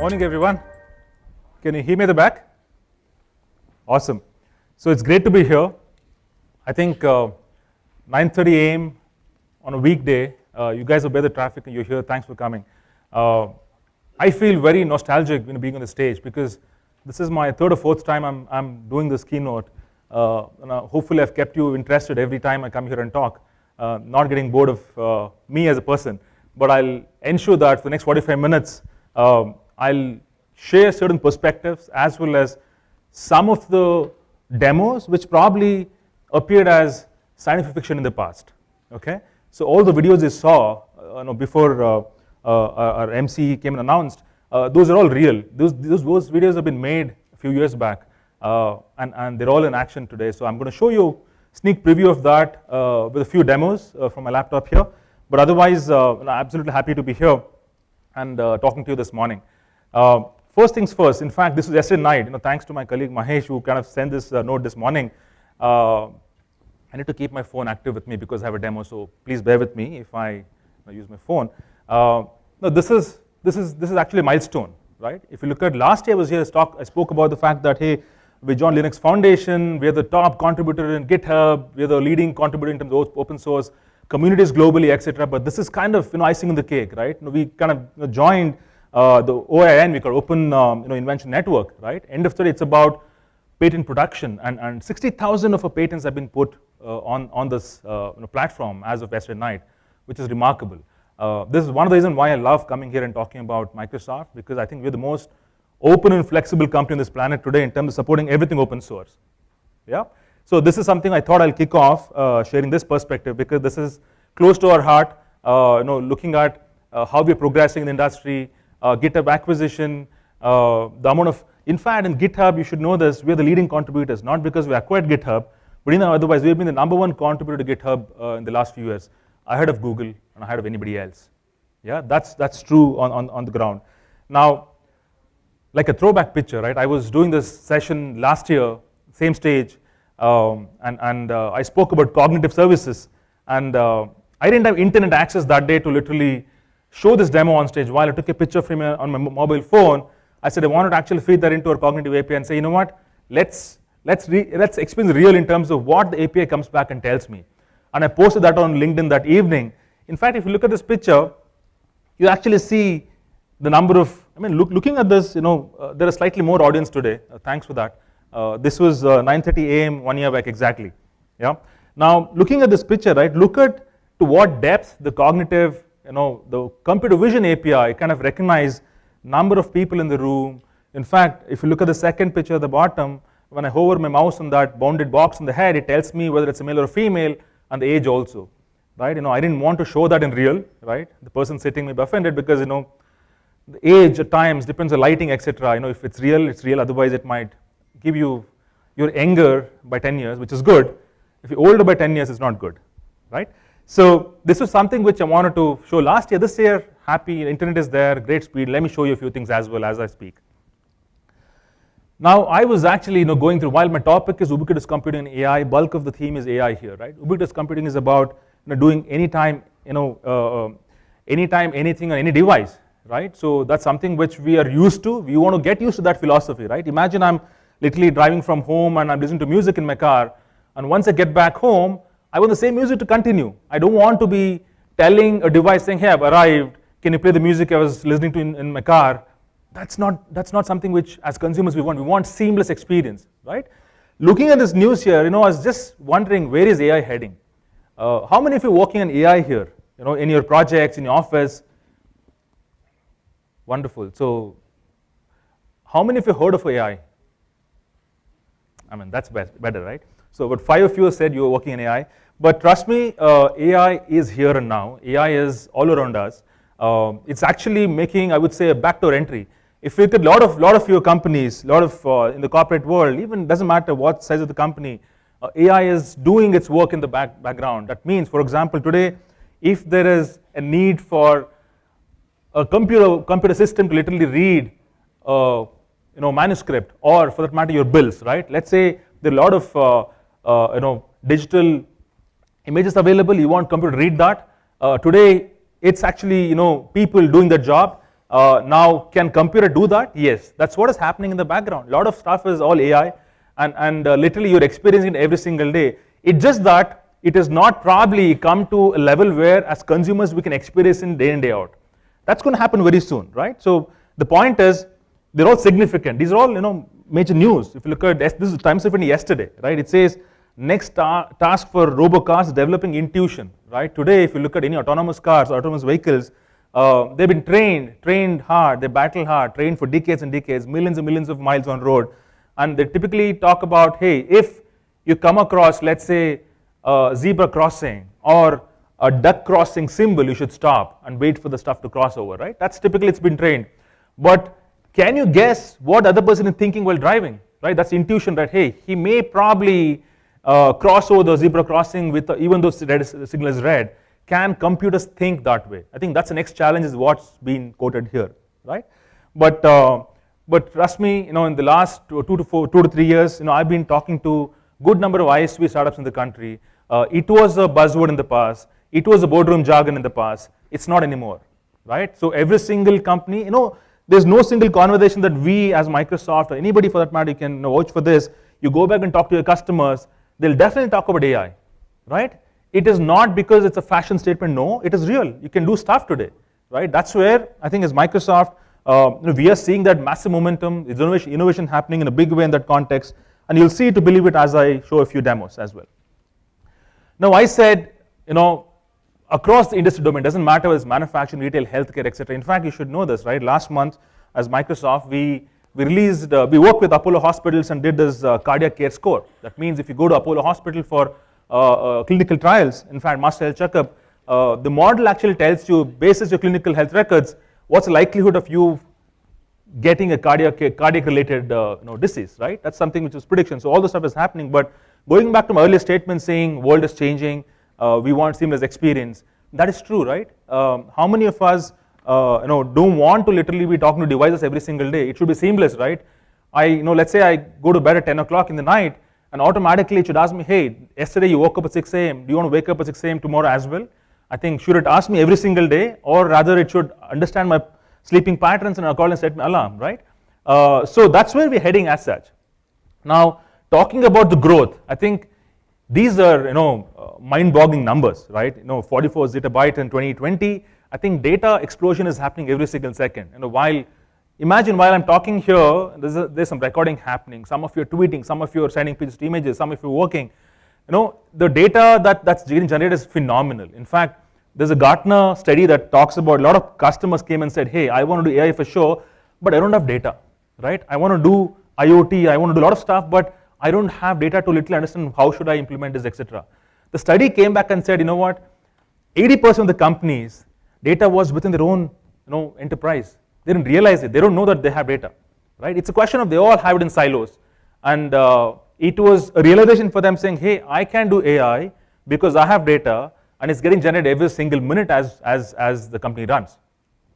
Morning, everyone. Can you hear me at the back? Awesome. So it's great to be here. I think 9:30 a.m. on a weekday. You guys obey the traffic and you're here. Thanks for coming. I feel very nostalgic being on the stage because this is my third or fourth time I'm doing this keynote. And hopefully I've kept you interested every time I come here and talk, not getting bored of me as a person. But I'll ensure that for the next 45 minutes, I'll share certain perspectives as well as some of the demos which probably appeared as scientific fiction in the past. Okay, so all the videos you saw before our MC came and announced, those are all real. Those videos have been made a few years back, and they're all in action today. So I'm going to show you a sneak preview of that with a few demos from my laptop here. But otherwise, I'm absolutely happy to be here and talking to you this morning. First things first, in fact, this was yesterday night, thanks to my colleague Mahesh who kind of sent this note this morning. I need to keep my phone active with me because I have a demo, so please bear with me if I use my phone. No, this is actually a milestone, right? If you look at last year I was here, I spoke about the fact that, hey, we joined Linux Foundation, we're the top contributor in GitHub, we're the leading contributor in terms of open source communities globally, etc. But this is kind of icing on the cake, right? We kind of joined the OIN, we call Open Invention Network, right? End of the day, it's about patent production, and 60,000 of our patents have been put on this platform as of yesterday night, which is remarkable. This is one of the reasons why I love coming here and talking about Microsoft, because I think we're the most open and flexible company on this planet today in terms of supporting everything open source. Yeah. So this is something I thought I'll kick off sharing this perspective because this is close to our heart. Looking at how we're progressing in the industry. GitHub acquisition, the amount of, in fact, in GitHub, you should know this, we're the leading contributors, not because we acquired GitHub, but otherwise we've been the #1 contributor to GitHub in the last few years, ahead of Google and ahead of anybody else. Yeah, that's true on the ground. Now, like a throwback picture, right? I was doing this session last year, same stage, and I spoke about cognitive services, and I didn't have internet access that day to literally show this demo on stage. While I took a picture from on my mobile phone, I said I wanted to actually feed that into our cognitive API and say, you know what, let's experience real in terms of what the API comes back and tells me. And I posted that on LinkedIn that evening. In fact, if you look at this picture, you actually see the number of, looking at this, there is slightly more audience today. Thanks for that. This was 9:30 a.m. 1 year back exactly. Yeah. Now, looking at this picture, right, look at to what depth the cognitive, the computer vision API kind of recognize number of people in the room. In fact, if you look at the second picture at the bottom, when I hover my mouse on that bounded box on the head, it tells me whether it's a male or a female and the age also, right? I didn't want to show that in real, right? The person sitting may be offended because, the age at times depends on lighting, etc. If it's real, it's real. Otherwise, it might give you your younger by 10 years, which is good. If you're older by 10 years, it's not good, right? So this was something which I wanted to show last year. This year, happy, internet is there, great speed. Let me show you a few things as well as I speak. Now, I was actually going through, while my topic is ubiquitous computing and AI, bulk of the theme is AI here, right? Ubiquitous computing is about doing anytime, anytime, anything on any device, right? So that's something which we are used to. We want to get used to that philosophy, right? Imagine I'm literally driving from home and I'm listening to music in my car, and once I get back home, I want the same music to continue. I don't want to be telling a device saying, hey, I've arrived, can you play the music I was listening to in my car? That's not something which as consumers we want. We want seamless experience, right? Looking at this news here, I was just wondering, where is AI heading? How many of you are working on AI here, in your projects, in your office? Wonderful. So how many of you heard of AI? That's better, right? So about 5 of you said you were working in AI. But trust me, AI is here and now. AI is all around us. It's actually making, I would say, a backdoor entry. If you look at a lot of your companies, in the corporate world, even doesn't matter what size of the company, AI is doing its work in the background. That means, for example, today, if there is a need for a computer system to literally read, manuscript, or for that matter, your bills, right? Let's say there are a lot of digital images available. You want computer to read that. Today, it's actually people doing their job. Now, can computer do that? Yes, that's what is happening in the background. A lot of stuff is all AI, and literally you're experiencing it every single day. It's just that it has not probably come to a level where as consumers we can experience it day in, day out. That's going to happen very soon, right? So the point is, they're all significant. These are all major news. If you look at this is Times of India yesterday, right? It says next task for robocars is developing intuition, right? Today, if you look at any autonomous cars, autonomous vehicles, they've been trained hard, they battle hard, trained for decades and decades, millions and millions of miles on road, and they typically talk about, hey, if you come across, let's say, a zebra crossing or a duck crossing symbol, you should stop and wait for the stuff to cross over, right? That's typically it's been trained. But can you guess what the other person is thinking while driving, right? That's intuition, right? Hey, he may probably cross over the zebra crossing with even though the signal is red. Can computers think that way? I think that's the next challenge is what's been quoted here, right? But trust me, in the last 2 to 3 years, I've been talking to good number of ISV startups in the country. It was a buzzword in the past. It was a boardroom jargon in the past. It's not anymore, right? So every single company, there's no single conversation that we as Microsoft or anybody for that matter, you can vouch for this. You go back and talk to your customers, they'll definitely talk about AI, right? It is not because it's a fashion statement, no, it is real. You can do stuff today, right? That's where I think as Microsoft, we are seeing that massive momentum, innovation happening in a big way in that context, and you'll see to believe it as I show a few demos as well. Now I said, across the industry domain, doesn't matter whether it's manufacturing, retail, healthcare, etc. In fact, you should know this, right? Last month, as Microsoft, we worked with Apollo hospitals and did this cardiac care score. That means if you go to Apollo hospital for clinical trials, in fact, master health checkup, the model actually tells you, basis your clinical health records, what's the likelihood of you getting a cardiac-related disease, right? That's something which is prediction. So all the stuff is happening. But going back to my earlier statement saying world is changing, we want seamless experience. That is true, right? How many of us don't want to literally be talking to devices every single day? It should be seamless, right? Let's say I go to bed at 10 o'clock in the night, and automatically it should ask me, hey, yesterday you woke up at 6 a.m. Do you want to wake up at 6 a.m. tomorrow as well? I think should it ask me every single day, or rather it should understand my sleeping patterns and I'll call and set my alarm, right? So that's where we're heading as such. Now, talking about the growth, I think these are mind-boggling numbers, right? 44 zettabyte in 2020. I think data explosion is happening every single second. Imagine while I'm talking here, there's some recording happening. Some of you are tweeting, some of you are sending pictures to images, some of you are working. The data that's getting generated is phenomenal. In fact, there's a Gartner study that talks about a lot of customers came and said, hey, I want to do AI for sure, but I don't have data, right? I want to do IoT, I want to do a lot of stuff, but I don't have data to literally understand how should I implement this, etc. The study came back and said, 80% of the companies, data was within their own enterprise. They didn't realize it. They don't know that they have data, right? It's a question of they all have it in silos. And it was a realization for them saying, hey, I can do AI because I have data and it's getting generated every single minute as the company runs,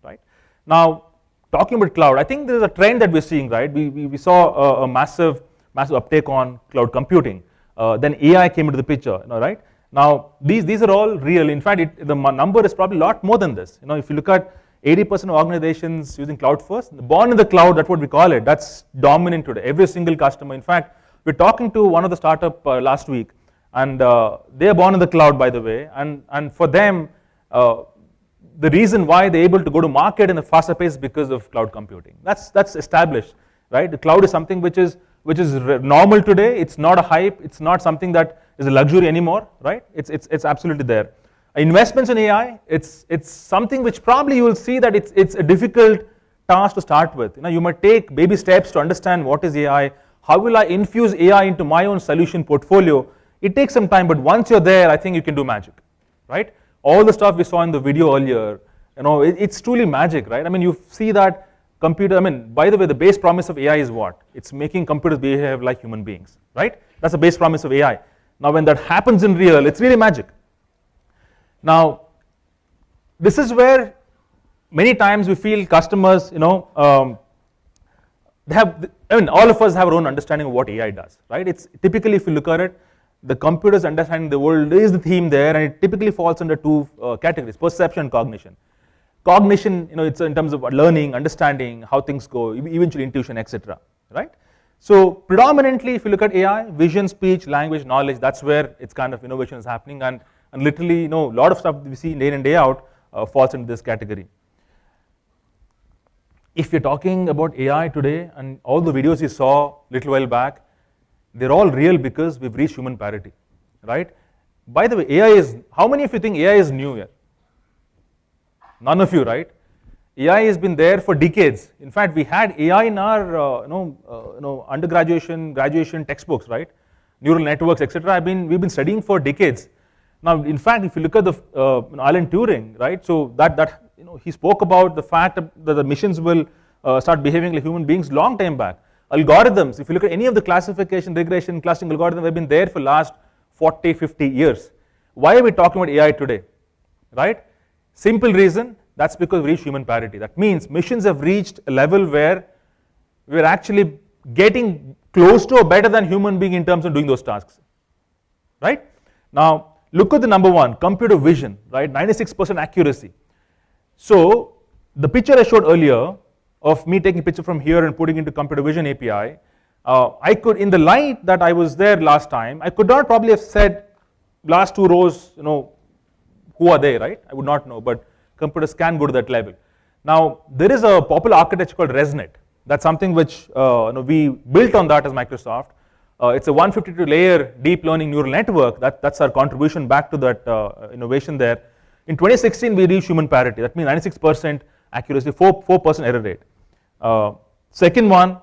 right? Now, talking about cloud, I think there's a trend that we're seeing, right? We saw a massive uptake on cloud computing. Then AI came into the picture, right? Now, these are all real. In fact, the number is probably a lot more than this. If you look at 80% of organizations using cloud first, born in the cloud, that's what we call it. That's dominant today. Every single customer. In fact, we're talking to one of the startup last week, and they are born in the cloud, by the way. And for them, the reason why they're able to go to market in a faster pace is because of cloud computing. That's established, right? The cloud is something which is normal today. It's not a hype. It's not something that is a luxury anymore, right? It's absolutely there. Investments in AI, it's something which probably you will see that it's a difficult task to start with. You might take baby steps to understand what is AI, how will I infuse AI into my own solution portfolio. It takes some time, but once you're there, I think you can do magic, right? All the stuff we saw in the video earlier, it's truly magic, right? You see that computer, by the way, the base promise of AI is what? It's making computers behave like human beings, right? That's the base promise of AI. Now, when that happens in real, it's really magic. Now, this is where many times we feel customers, all of us have our own understanding of what AI does, right? It's typically, if you look at it, the computer's understanding the world is the theme there, and it typically falls under two categories, perception and cognition. cognition, it's in terms of learning, understanding, how things go, eventually intuition, etc. Right? So predominantly, if you look at AI, vision, speech, language, knowledge, that's where it's kind of innovation is happening, and literally, a lot of stuff that we see day in and day out falls into this category. If you're talking about AI today, and all the videos you saw a little while back, they're all real because we've reached human parity, right? By the way, AI is, how many of you think AI is new here? None of you, right? AI has been there for decades. In fact, we had AI in our undergraduation, graduation textbooks, right? Neural networks, etc. We've been studying for decades. Now, in fact, if you look at the Alan Turing, right? So that he spoke about the fact that the machines will start behaving like human beings long time back. Algorithms, if you look at any of the classification, regression, clustering algorithms, have been there for last 40, 50 years. Why are we talking about AI today, right? Simple reason, that's because we reached human parity. That means machines have reached a level where we're actually getting close to or better than human being in terms of doing those tasks, right? Now, look at the number one, computer vision, right? 96% accuracy. So, the picture I showed earlier of me taking a picture from here and putting into computer vision API, I could, in the light that I was there last time, I could not probably have said last two rows, who are they, right? I would not know, but computers can go to that level. Now, there is a popular architecture called ResNet. That's something which we built on that as Microsoft. It's a 152-layer deep learning neural network. That's our contribution back to that innovation there. In 2016, we reached human parity. That means 96% accuracy, 4% error rate. Second one,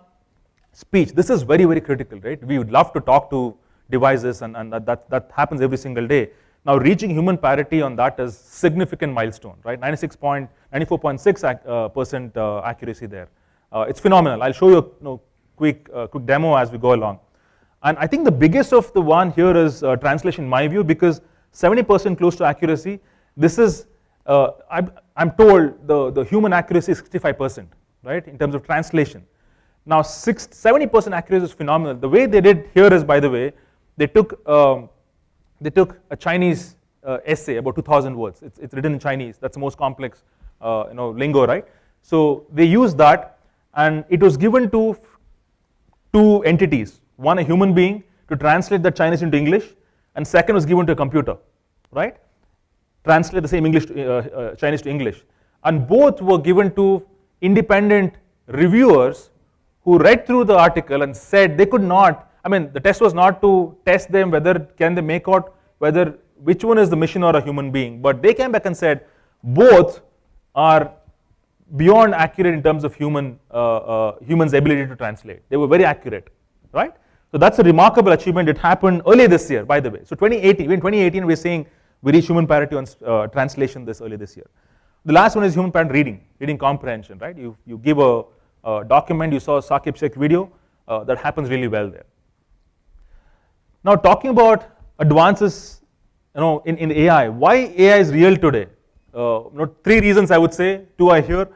speech. This is very, very critical, right? We would love to talk to devices, and that happens every single day. Now, reaching human parity on that is significant milestone, right? 94.6% accuracy there. It's phenomenal. I'll show you a quick demo as we go along. And I think the biggest of the one here is translation, in my view, because 70% close to accuracy. This is, I'm told the human accuracy is 65%, right, in terms of translation. Now, 70% accuracy is phenomenal. The way they did here is, by the way, they took a Chinese essay, about 2,000 words. It's written in Chinese. That's the most complex, lingo, right? So they used that, and it was given to two entities. One, a human being, to translate the Chinese into English, and second was given to a computer, right? Translate the same English to, Chinese to English. And both were given to independent reviewers who read through the article and said they could not, the test was not to test them whether can they make out whether which one is the machine or a human being, but they came back and said both are beyond accurate in terms of humans' ability to translate. They were very accurate, right? So that's a remarkable achievement. It happened earlier this year, by the way. So in 2018, we're saying we reached human parity on translation earlier this year. The last one is human parity reading comprehension, right? You give a document, you saw Saqib Sheikh video, that happens really well there. Now, talking about advances, in AI, why AI is real today? Three reasons I would say. Two are here.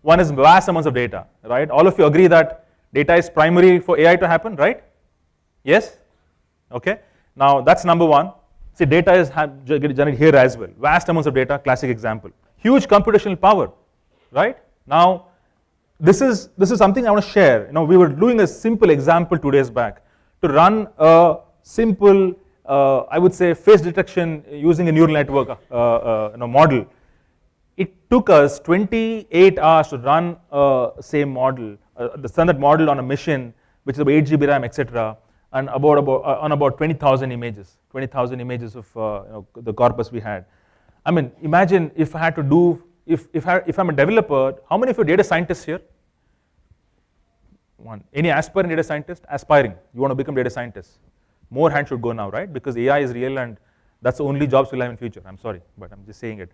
One is vast amounts of data, right? All of you agree that data is primary for AI to happen, right? Yes? Okay. Now, that's number one. See, data is generated here as well. Vast amounts of data, classic example. Huge computational power, right? Now, this is something I want to share. We were doing a simple example 2 days back to run a simple, I would say, face detection using a neural network model. It took us 28 hours to run same model, the standard model on a machine, which is about 8 GB RAM, etc., and about 20,000 images, 20,000 images of the corpus we had. Imagine if I had to do, if I'm a developer, how many of you are data scientists here? One. Any aspiring data scientist? Aspiring. You want to become data scientists. More hands should go now, right? Because AI is real and that's the only jobs we'll have in future. I'm sorry, but I'm just saying it,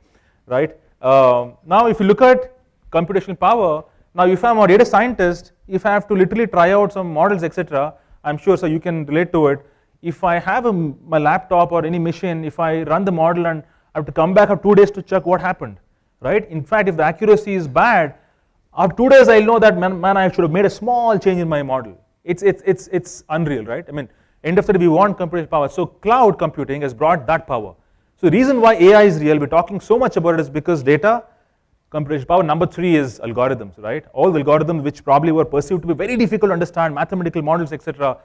right? Now, if you look at computational power, now if I'm a data scientist, if I have to literally try out some models, etc., I'm sure, so you can relate to it. If I have my laptop or any machine, if I run the model and I have to come back after 2 days to check what happened, right? In fact, if the accuracy is bad, after 2 days I'll know that, man, I should have made a small change in my model. It's unreal, right? End of the day, we want computational power. So cloud computing has brought that power. So the reason why AI is real, we're talking so much about it, is because data Computational power. Number 3 is algorithms, right? All the algorithms which probably were perceived to be very difficult to understand, mathematical models, etc.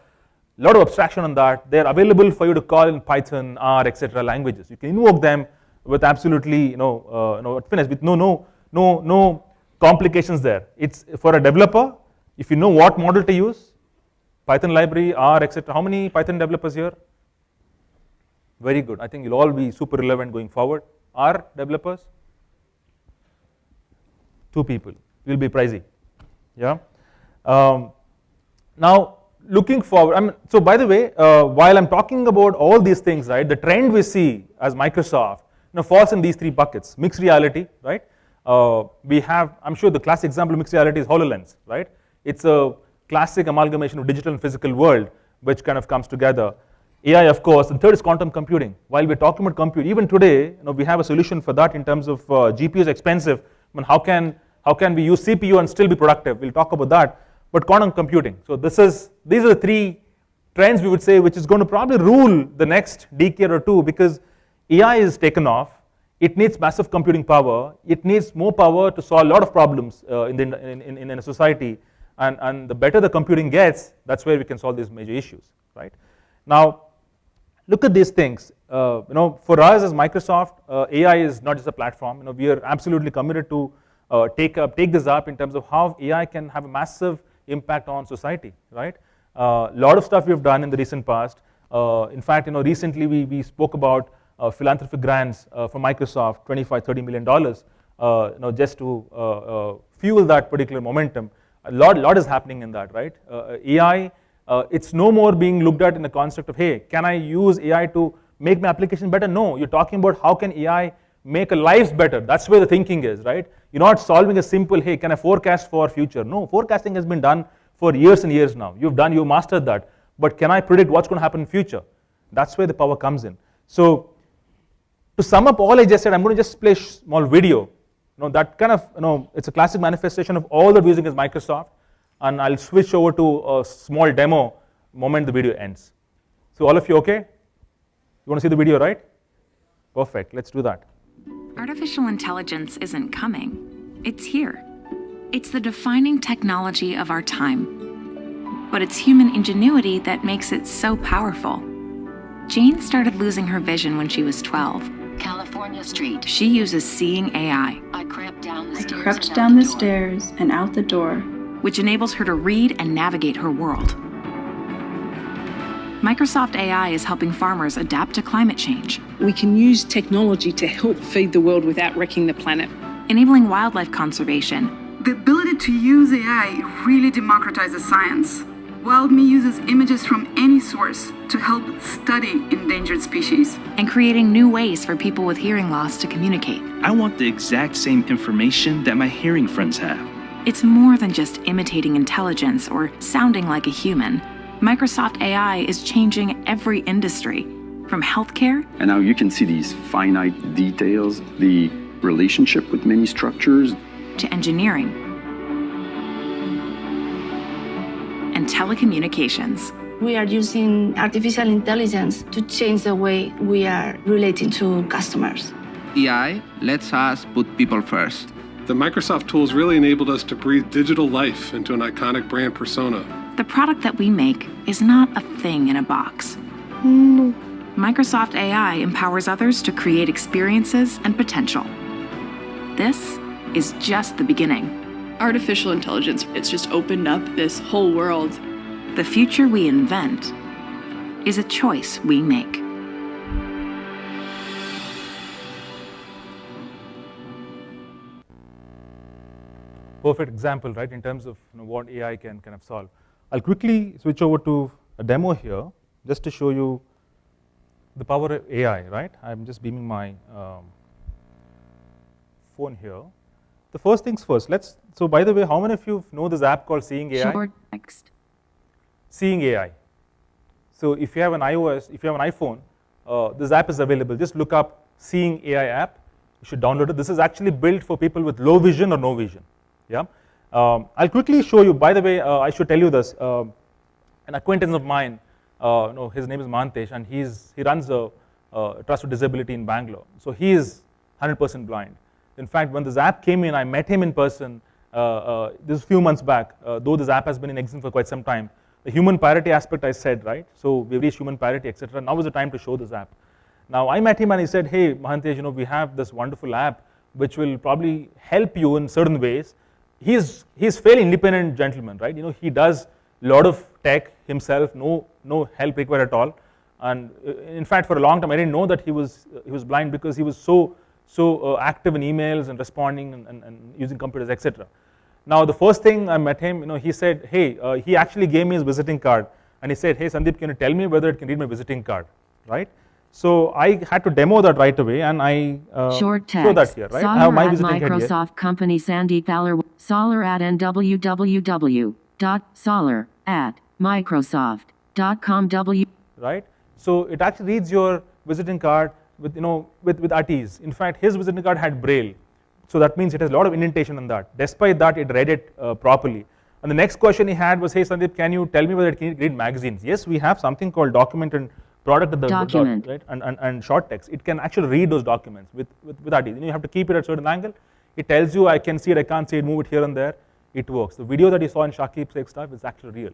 A lot of abstraction on that. They're available for you to call in Python, R, etc. languages. You can invoke them with absolutely, finish with no complications there. It's for a developer. If you know what model to use, Python library, R, etc. How many Python developers here? Very good. I think you'll all be super relevant going forward. R developers? 2 people. Will be pricey. Yeah. Now, looking forward. So by the way, while I'm talking about all these things, right, the trend we see as Microsoft, falls in these 3 buckets. Mixed reality, right? We have, I'm sure the classic example of mixed reality is HoloLens, right? It's a classic amalgamation of digital and physical world, which kind of comes together. AI, of course, and third is quantum computing. While we're talking about compute, even today, we have a solution for that in terms of GPUs expensive. How can we use CPU and still be productive? We'll talk about that. But quantum computing. So these are the 3 trends we would say, which is going to probably rule the next decade or 2, because AI is taken off. It needs massive computing power. It needs more power to solve a lot of problems in a society. And the better the computing gets, that's where we can solve these major issues, right? Now, look at these things. For us as Microsoft, AI is not just a platform. We are absolutely committed to take this up in terms of how AI can have a massive impact on society, right? A lot of stuff we've done in the recent past. In fact, recently we spoke about philanthropic grants from Microsoft, $25-30 million, just to fuel that particular momentum. A lot is happening in that, right? AI, it's no more being looked at in the concept of, hey, can I use AI to make my application better? No, you're talking about how can AI make our lives better. That's where the thinking is, right? You're not solving a simple, hey, can I forecast for future? No, forecasting has been done for years and years now. You've mastered that. But can I predict what's going to happen in future? That's where the power comes in. So to sum up all I just said, I'm going to just play a small video. That kind of, it's a classic manifestation of all that we're using as Microsoft. And I'll switch over to a small demo moment the video ends. So all of you okay? You want to see the video, right? Perfect, let's do that. Artificial intelligence isn't coming, it's here. It's the defining technology of our time. But it's human ingenuity that makes it so powerful. Jane started losing her vision when she was 12. California Street. She uses Seeing AI. I crept down the stairs and out the door, which enables her to read and navigate her world. Microsoft AI is helping farmers adapt to climate change. We can use technology to help feed the world without wrecking the planet. Enabling wildlife conservation. The ability to use AI really democratizes science. WildMe uses images from any source to help study endangered species. And creating new ways for people with hearing loss to communicate. I want the exact same information that my hearing friends have. It's more than just imitating intelligence or sounding like a human. Microsoft AI is changing every industry, from healthcare. And now you can see these finite details, the relationship with many structures. To engineering. And telecommunications. We are using artificial intelligence to change the way we are relating to customers. AI lets us put people first. The Microsoft tools really enabled us to breathe digital life into an iconic brand persona. The product that we make is not a thing in a box. No. Microsoft AI empowers others to create experiences and potential. This is just the beginning. Artificial intelligence, it's just opened up this whole world. The future we invent is a choice we make. Perfect example, right, in terms of what AI can kind of solve. I'll quickly switch over to a demo here, just to show you the power of AI, right? I'm just beaming my phone here. The first things first, so by the way, how many of you know this app called Seeing AI? Short text. Seeing AI. So if you have an iOS, if you have an iPhone, this app is available. Just look up Seeing AI app. You should download it. This is actually built for people with low vision or no vision. Yeah. I'll quickly show you. By the way, I should tell you this. An acquaintance of mine, his name is Mantesh, and he runs a trust for disability in Bangalore. So he is 100% blind. In fact, when this app came in, I met him in person this is a few months back, though this app has been in existence for quite some time. The human parity aspect I said, right? So we've reached human parity, etc. Now is the time to show this app. Now I met him and he said, hey, Mahantesh, we have this wonderful app which will probably help you in certain ways. He's fairly independent gentleman, right? He does a lot of tech himself, no help required at all. And in fact, for a long time, I didn't know that he was blind because he was so active in emails and responding and using computers, etc. Now, the first thing I met him, he said, hey, he actually gave me his visiting card, and he said, hey, Sandeep, can you tell me whether it can read my visiting card, right? So I had to demo that right away, and I short text. show that here, right? Solar I have my at visiting card here. Microsoft company Sandeep Alur. Solar at www.solar@microsoft.com. Right. So it actually reads your visiting card with at ease. In fact, his visiting card had braille, so that means it has a lot of indentation on that. Despite that, it read it properly. And the next question he had was, hey Sandeep, can you tell me whether it can read magazines? Yes, we have something called document and product at the document, right? And short text. It can actually read those documents with that ease. You have to keep it at a certain angle. It tells you I can see it, I can't see it, move it here and there. It works. The video that you saw in Shakib's stuff is actually real,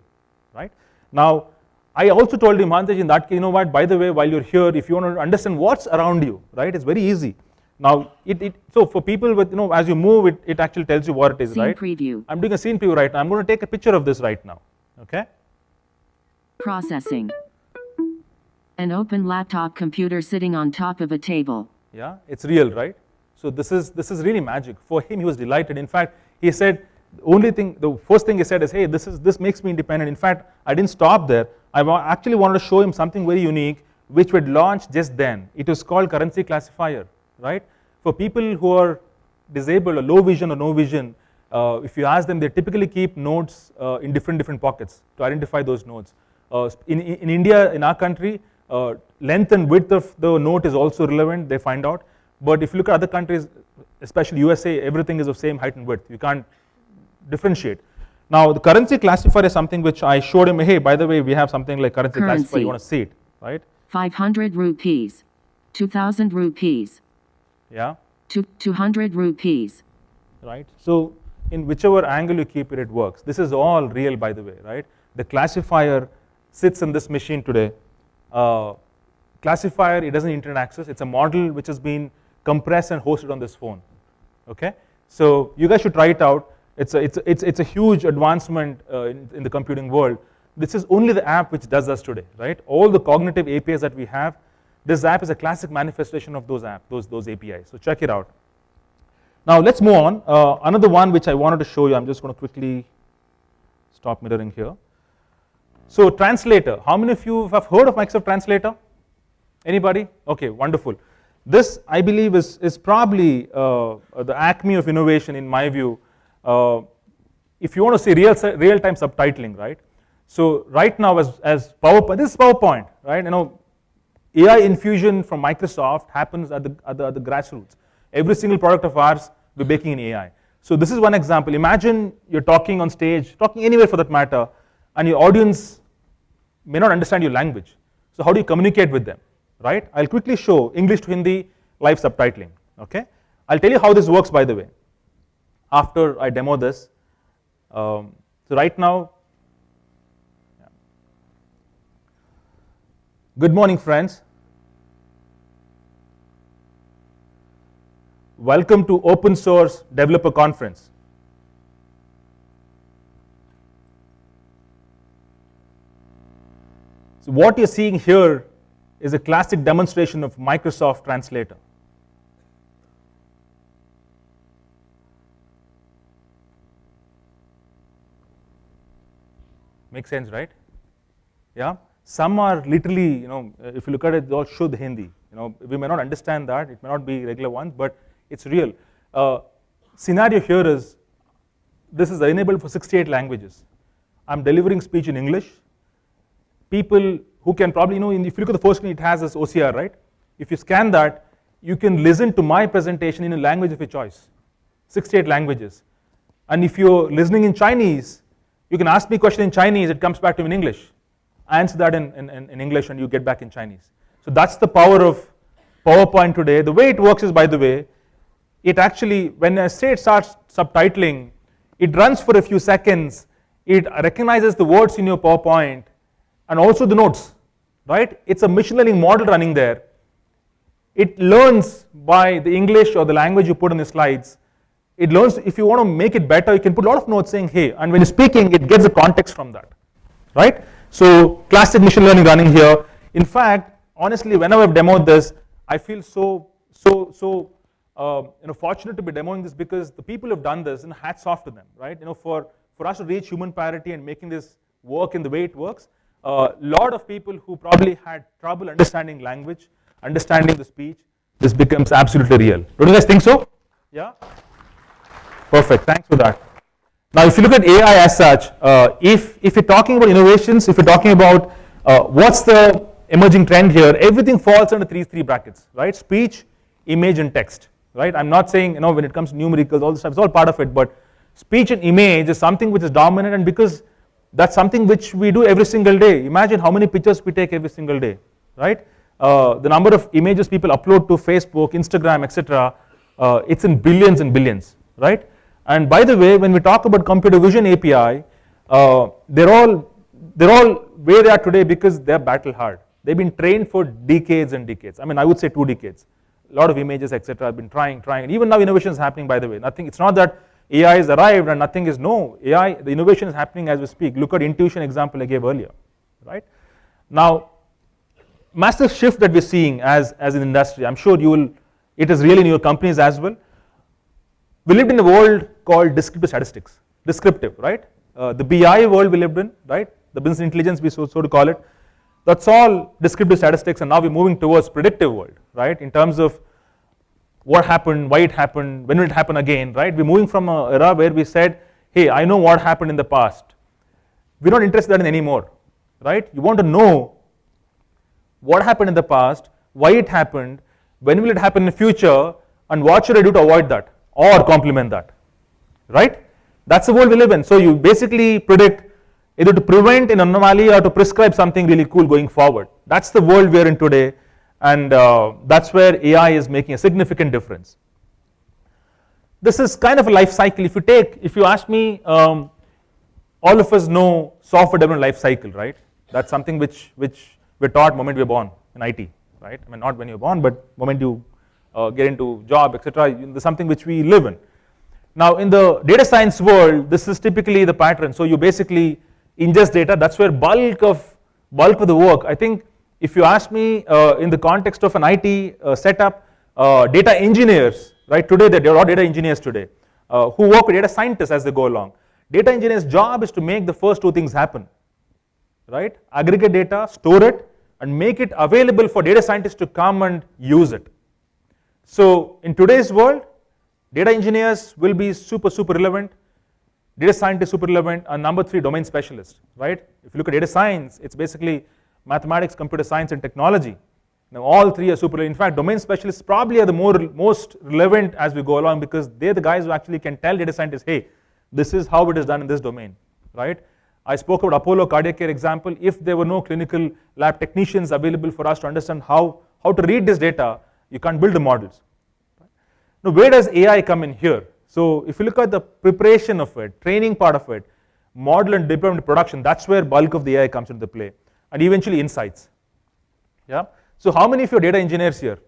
right? Now, I also told him, Mahantesh, in that case, what, by the way, while you're here, if you want to understand what's around you, right, it's very easy. Now, so for people with, as you move, it actually tells you what it is, scene right? Preview. I'm doing a scene preview right now. I'm going to take a picture of this right now, okay? Processing. An open laptop computer sitting on top of a table. Yeah, it's real, right? So this is really magic. For him, he was delighted. In fact, he said, the first thing he said is, hey, this makes me independent. In fact, I didn't stop there. I actually wanted to show him something very unique, which would launch just then. It was called currency classifier, right? For people who are disabled or low vision or no vision, if you ask them, they typically keep nodes in different pockets to identify those nodes. In India, in our country, length and width of the note is also relevant, they find out. But if you look at other countries, especially USA, everything is of same height and width. You can't differentiate. Now, the currency classifier is something which I showed him, hey, by the way, we have something like currency classifier, you want to see it, right? 500 rupees, 2,000 rupees. Yeah. 200 rupees. Right. So, in whichever angle you keep it, it works. This is all real, by the way, right? The classifier sits in this machine today. Classifier, it doesn't internet access. It's a model which has been compressed and hosted on this phone. Okay. So, you guys should try it out. It's a huge advancement in the computing world. This is only the app which does this today, right? All the cognitive APIs that we have, this app is a classic manifestation of those APIs. So check it out. Now let's move on. Another one which I wanted to show you, I'm just going to quickly stop mirroring here. So translator, how many of you have heard of Microsoft Translator? Anybody? Okay, wonderful. This, I believe, is probably the acme of innovation in my view. If you want to see real-time subtitling, right? So right now, as PowerPoint, this is PowerPoint, right? AI infusion from Microsoft happens at the grassroots. Every single product of ours, we're baking in AI. So this is one example. Imagine you're talking on stage, talking anywhere for that matter, and your audience may not understand your language. So how do you communicate with them, right? I'll quickly show English to Hindi live subtitling, okay? I'll tell you how this works, by the way, after I demo this. So right now, good morning, friends. Welcome to Open Source Developer Conference. So what you're seeing here is a classic demonstration of Microsoft Translator. Makes sense, right? Yeah. Some are literally, if you look at it, they all Shuddh Hindi. We may not understand that. It may not be regular ones, but it's real. Scenario here is, this is enabled for 68 languages. I'm delivering speech in English. People who can probably, if you look at the first screen, it has this OCR, right? If you scan that, you can listen to my presentation in a language of your choice. 68 languages. And if you're listening in Chinese, you can ask me a question in Chinese, it comes back to me in English. I answer that in English and you get back in Chinese. So that's the power of PowerPoint today. The way it works is, by the way, it actually, when I say it starts subtitling, it runs for a few seconds, it recognizes the words in your PowerPoint and also the notes, right? It's a machine learning model running there. It learns by the English or the language you put in the slides. It learns, if you want to make it better, you can put a lot of notes saying, hey, and when you're speaking, it gets the context from that, right? So classic machine learning running here. In fact, honestly, whenever I've demoed this, I feel so fortunate to be demoing this, because the people who've done this, and hats off to them, right? For us to reach human parity and making this work in the way it works, a lot of people who probably had trouble understanding language, understanding the speech, this becomes absolutely real. Don't you guys think so? Yeah? Perfect, thanks for that. Now if you look at AI as such, if you're talking about innovations, if you're talking about what's the emerging trend here, everything falls under three brackets, right? Speech, image and text, right? I'm not saying, when it comes to numericals, all this stuff, it's all part of it, but speech and image is something which is dominant, and because that's something which we do every single day. Imagine how many pictures we take every single day, right? The number of images people upload to Facebook, Instagram, etc., it's in billions and billions, right? And by the way, when we talk about computer vision API, they're all where they are today because they're battle hard. They've been trained for decades and decades. I mean, I would say 2 decades. A lot of images, etc., have been trying, and even now innovation is happening, by the way. It's not that AI has arrived and nothing is, no, AI, the innovation is happening as we speak. Look at intuition example I gave earlier, right? Now, massive shift that we're seeing as an industry, I'm sure it is really in your companies as well. We lived in a world called descriptive statistics, right? The BI world we lived in, right? The business intelligence we so to call it. That's all descriptive statistics, and now we're moving towards predictive world, right? In terms of what happened, why it happened, when will it happen again, right? We're moving from an era where we said, hey, I know what happened in the past. We're not interested in that anymore, right? You want to know what happened in the past, why it happened, when will it happen in the future, and what should I do to avoid that or complement that, right? That's the world we live in. So you basically predict either to prevent an anomaly or to prescribe something really cool going forward. That's the world we're in today, and that's where AI is making a significant difference. This is kind of a life cycle. If you ask me, all of us know software development life cycle, right? That's something which we're taught moment we're born in IT, right? I mean, not when you're born, but moment you get into job, etc. There's something which we live in. Now, in the data science world, this is typically the pattern. So you basically ingest data. That's where bulk of the work. I think if you ask me, in the context of an IT setup, data engineers, right? Today there are data engineers today who work with data scientists as they go along. Data engineers' job is to make the first 2 things happen, right? Aggregate data, store it, and make it available for data scientists to come and use it. So in today's world, data engineers will be super relevant, data scientists super relevant, and number 3, domain specialists, right? If you look at data science, it's basically mathematics, computer science, and technology. Now all 3 are super relevant. In fact, domain specialists probably are the most relevant as we go along, because they're the guys who actually can tell data scientists, hey, this is how it is done in this domain, right? I spoke about Apollo cardiac care example. If there were no clinical lab technicians available for us to understand how to read this data, you can't build the models. Now, where does AI come in here? So if you look at the preparation of it, training part of it, model and deployment production, that's where bulk of the AI comes into play, and eventually insights. Yeah. So how many of you are data engineers here?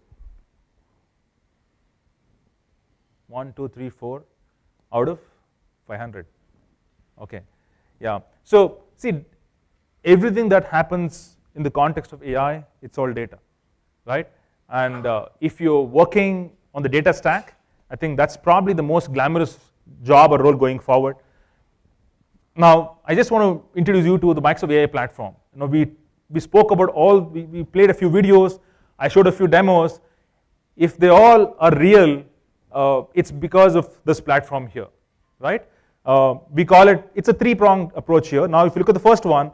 1, 2, 3, 4 out of 500. Okay. Yeah. So see, everything that happens in the context of AI, it's all data, right? And if you're working on the data stack, I think that's probably the most glamorous job or role going forward. Now, I just want to introduce you to the Microsoft AI platform. We spoke about we played a few videos, I showed a few demos. If they all are real, it's because of this platform here, right? We call it's a 3-pronged approach here. Now, if you look at the first one,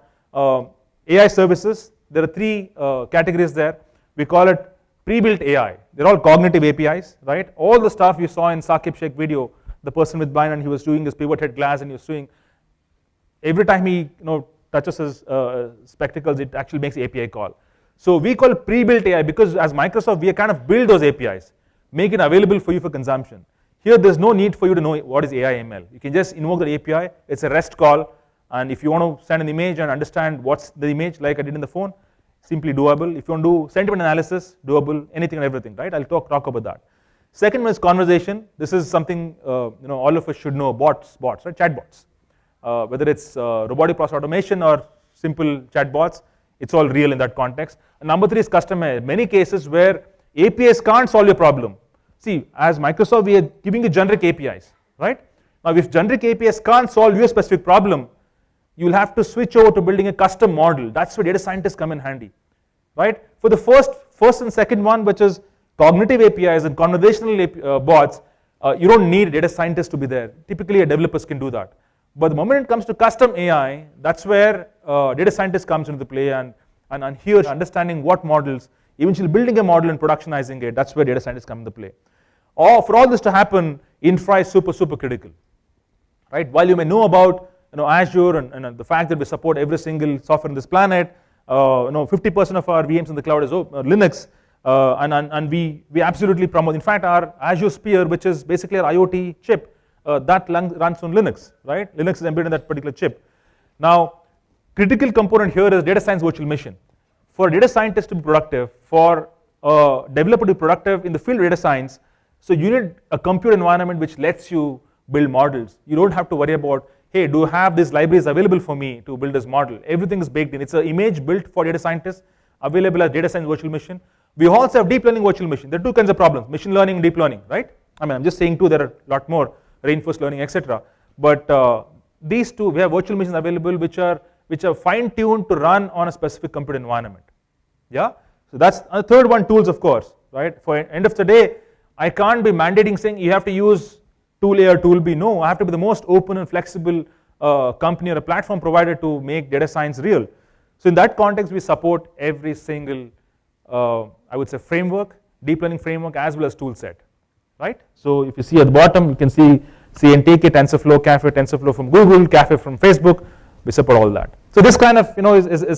AI services, there are 3 categories there. We call it pre-built AI. They're all cognitive APIs, right? All the stuff you saw in Saqib Sheikh video, the person with blind, and he was doing his pivot head glass, and he was doing, every time he touches his spectacles, it actually makes the API call. So we call pre-built AI because as Microsoft, we kind of build those APIs, make it available for you for consumption. Here there's no need for you to know what is AI ML. You can just invoke the API, it's a REST call, and if you want to send an image and understand what's the image like I did in the phone, simply doable. If you want to do sentiment analysis, doable, anything and everything, right? I'll talk about that. Second one is conversation. This is something all of us should know, bots, right? Chatbots. Whether it's robotic process automation or simple chatbots, it's all real in that context. And number 3 is custom AI. Many cases where APIs can't solve your problem. See, as Microsoft, we are giving you generic APIs, right? Now, if generic APIs can't solve your specific problem, you'll have to switch over to building a custom model. That's where data scientists come in handy, right? For the first and second one, which is cognitive APIs and conversational bots, you don't need a data scientist to be there. Typically, a developers can do that. But the moment it comes to custom AI, that's where data scientist comes into the play, and here understanding what models, eventually building a model and productionizing it, that's where data scientists come into play. For all this to happen, infra is super critical, right? While you may know about Azure and the fact that we support every single software on this planet, 50% of our VMs in the cloud is Linux, and we absolutely promote. In fact, our Azure Sphere, which is basically our IoT chip, that runs on Linux, right? Linux is embedded in that particular chip. Now, critical component here is data science virtual machine. For a data scientist to be productive, for a developer to be productive in the field of data science, so you need a compute environment which lets you build models. You don't have to worry about, hey, do you have these libraries available for me to build this model? Everything is baked in. It's an image built for data scientists, available as data science virtual machine. We also have deep learning virtual machine. There are two kinds of problems, machine learning and deep learning, right? I mean, I'm just saying two, there are a lot more, reinforcement learning, etc. But these two, we have virtual machines available which are fine-tuned to run on a specific compute environment. Yeah? So that's the third one, tools, of course, right? For end of the day, I can't be mandating saying you have to use tool A or tool B. No, I have to be the most open and flexible company or a platform provider to make data science real. So in that context, we support every single, I would say, framework, deep learning framework, as well as tool set, right? So if you see at the bottom, you can see CNTK, TensorFlow, Caffe, TensorFlow from Google, Caffe from Facebook. We support all that. So this kind of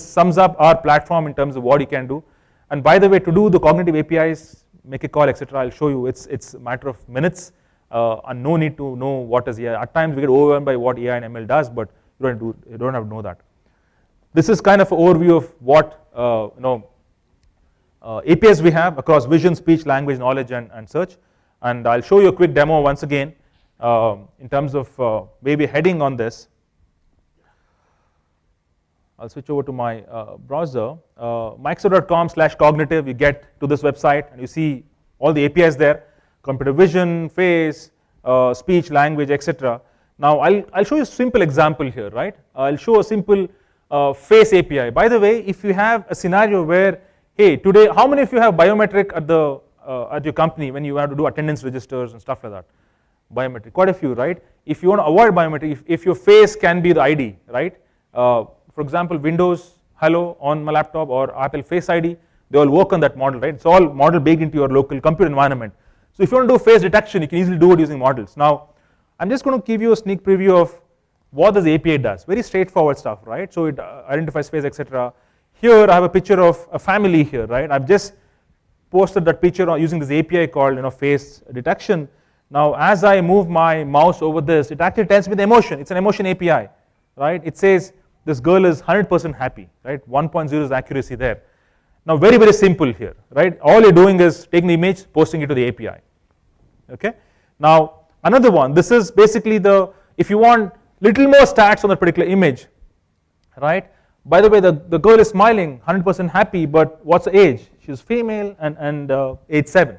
sums up our platform in terms of what you can do. And by the way, to do the cognitive APIs, make a call, etc., I'll show you. It's a matter of minutes, and no need to know what is AI. At times we get overwhelmed by what AI and ML does, but you don't have to know that. This is kind of an overview of what APIs we have across vision, speech, language, knowledge, and search. And I'll show you a quick demo once again in terms of where we're heading on this. I'll switch over to my browser. Microsoft.com/cognitive, you get to this website and you see all the APIs there, computer vision, face, speech, language, etc. Now I'll show you a simple example here, right? I'll show a simple face API. By the way, if you have a scenario where, hey, today, how many of you have biometric at your company when you have to do attendance registers and stuff like that? Biometric, quite a few, right? If you want to avoid biometric, if your face can be the ID, right? For example, Windows Hello on my laptop or Apple Face ID, they all work on that model, right? It's all model baked into your local computer environment. So if you want to do face detection, you can easily do it using models. Now, I'm just going to give you a sneak preview of what this API does. Very straightforward stuff, right? So it identifies face, etc. Here I have a picture of a family here, right? I've just posted that picture using this API called face detection. Now, as I move my mouse over this, it actually tells me the emotion. It's an emotion API, right? It says this girl is 100% happy, right? 1.0 is accuracy there. Now, very simple here, right? All you're doing is taking the image, posting it to the API. Okay. Now, another one. This is basically if you want little more stats on that particular image, right? By the way, the girl is smiling, 100% happy, but what's the age? She's female and age 7,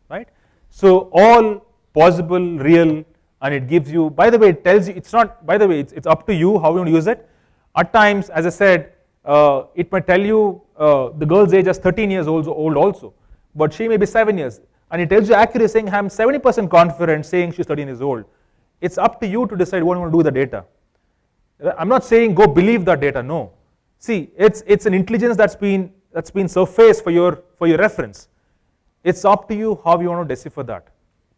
right? So all possible, real, and it gives you, by the way, it tells you, it's not, by the way, it's up to you how you want to use it. At times, as I said, it might tell you the girl's age is 13 years old also, but she may be 7 years. And it tells you accuracy saying, I'm 70% confident saying she's 13 years old. It's up to you to decide what you want to do with the data. I'm not saying go believe that data, no. See, it's an intelligence that's been surfaced for your reference. It's up to you how you want to decipher that,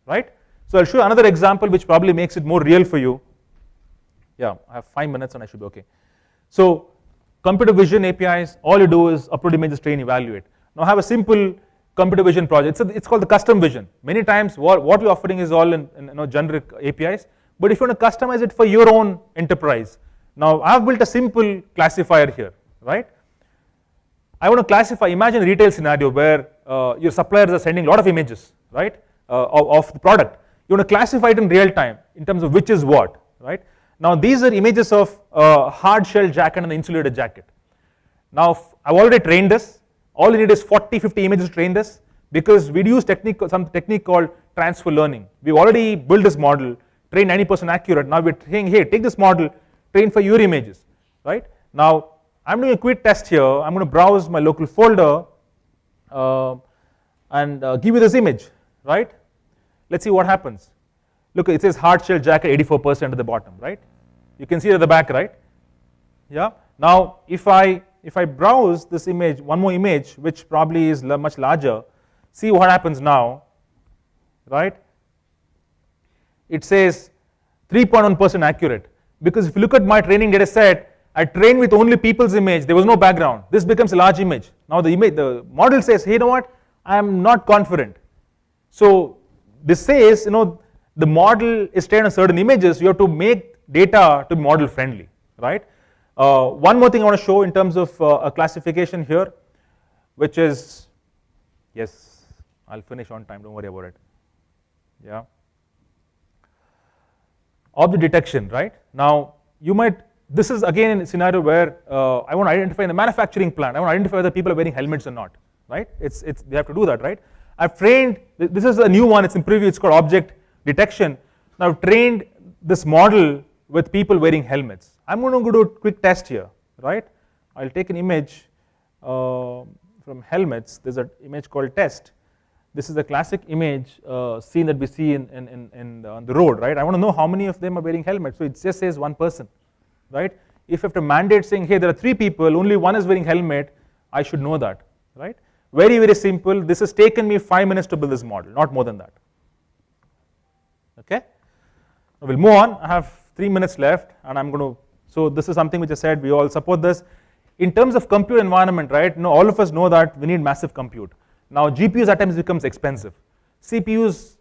right? So I'll show you another example which probably makes it more real for you. Yeah, I have 5 minutes and I should be okay. So computer vision APIs, all you do is upload images, train, evaluate. Now I have a simple computer vision project. It's called the custom vision. Many times what we're offering is all in generic APIs, but if you want to customize it for your own enterprise. Now I've built a simple classifier here, right? I want to classify, imagine a retail scenario where your suppliers are sending a lot of images, right, of the product. You want to classify it in real time in terms of which is what, right? Now these are images of hard shell jacket and the insulated jacket. Now I've already trained this. All you need is 40-50 images to train this, because we use some technique called transfer learning. We've already built this model, trained 90% accurate. Now we're saying, hey, take this model, train for your images, right? Now I'm doing a quick test here. I'm going to browse my local folder and give you this image, right? Let's see what happens. Look, it says hard shell jacket 84% at the bottom, right? You can see it at the back, right? Yeah. Now if I browse this image, one more image, which probably is much larger, see what happens now, right? It says 3.1% accurate, because if you look at my training data set, I trained with only people's image, there was no background. This becomes a large image. Now the model says, hey, you know what, I am not confident. So this says, the model is trained on certain images, you have to make data to be model friendly, right? One more thing I want to show in terms of a classification here, which is, yes, I'll finish on time, don't worry about it. Yeah. Object detection, right? Now this is again a scenario where I want to identify in the manufacturing plant, I want to identify whether people are wearing helmets or not, right? They have to do that, right? I've trained, this is a new one, it's in preview, it's called object detection. Now I've trained this model with people wearing helmets. I'm going to do a quick test here, right? I'll take an image from helmets. There's an image called test. This is a classic image scene that we see on the road, right? I want to know how many of them are wearing helmets. So it just says one person, right? If I have to mandate saying, hey, there are 3 people, only one is wearing helmet, I should know that, right? Very, very simple. This has taken me 5 minutes to build this model, not more than that. Okay? Now we'll move on. I have 3 minutes left, and I'm going to, so this is something which I said, we all support this. In terms of compute environment, right, all of us know that we need massive compute. Now GPUs at times becomes expensive. CPUs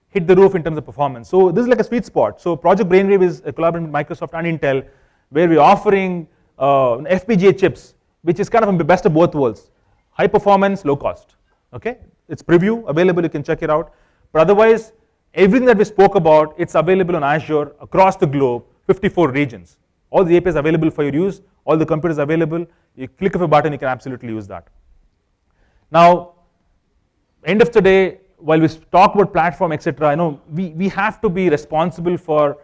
hit the roof in terms of performance. So this is like a sweet spot. So Project Brainwave is a collaboration with Microsoft and Intel, where we're offering FPGA chips, which is kind of the best of both worlds. High performance, low cost. Okay, it's preview available, you can check it out. But otherwise, everything that we spoke about, it's available on Azure across the globe, 54 regions. All the APIs available for your use, all the computers available. You click of a button, you can absolutely use that. Now, end of the day, while we talk about platform, etc., we have to be responsible for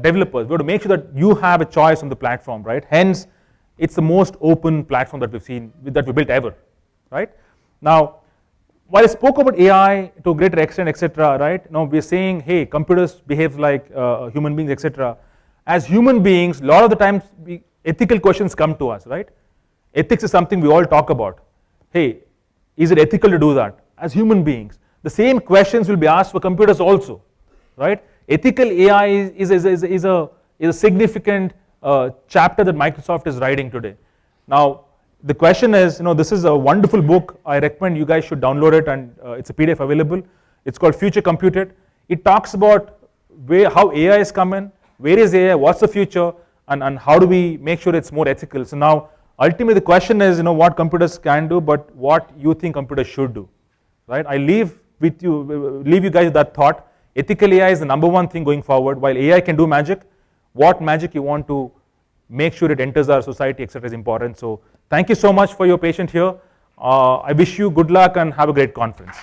developers. We have to make sure that you have a choice on the platform, right? Hence, it's the most open platform that we've seen, that we built ever, right? Now, while I spoke about AI to a greater extent, etc., right? Now we're saying, hey, computers behave like human beings, etc. As human beings, a lot of the times ethical questions come to us, right? Ethics is something we all talk about. Hey, is it ethical to do that? As human beings, the same questions will be asked for computers also, right? Ethical AI is a significant chapter that Microsoft is writing today. Now, the question is, this is a wonderful book. I recommend you guys should download it, and it's a PDF available. It's called Future Computed. It talks about how AI is coming, where is AI, what's the future, and how do we make sure it's more ethical. So now, ultimately the question is, what computers can do, but what you think computers should do, right? I leave you guys with that thought. Ethical AI is the #1 thing going forward. While AI can do magic, what magic you want to make sure it enters our society, etc., is important. So thank you so much for your patience here. I wish you good luck and have a great conference.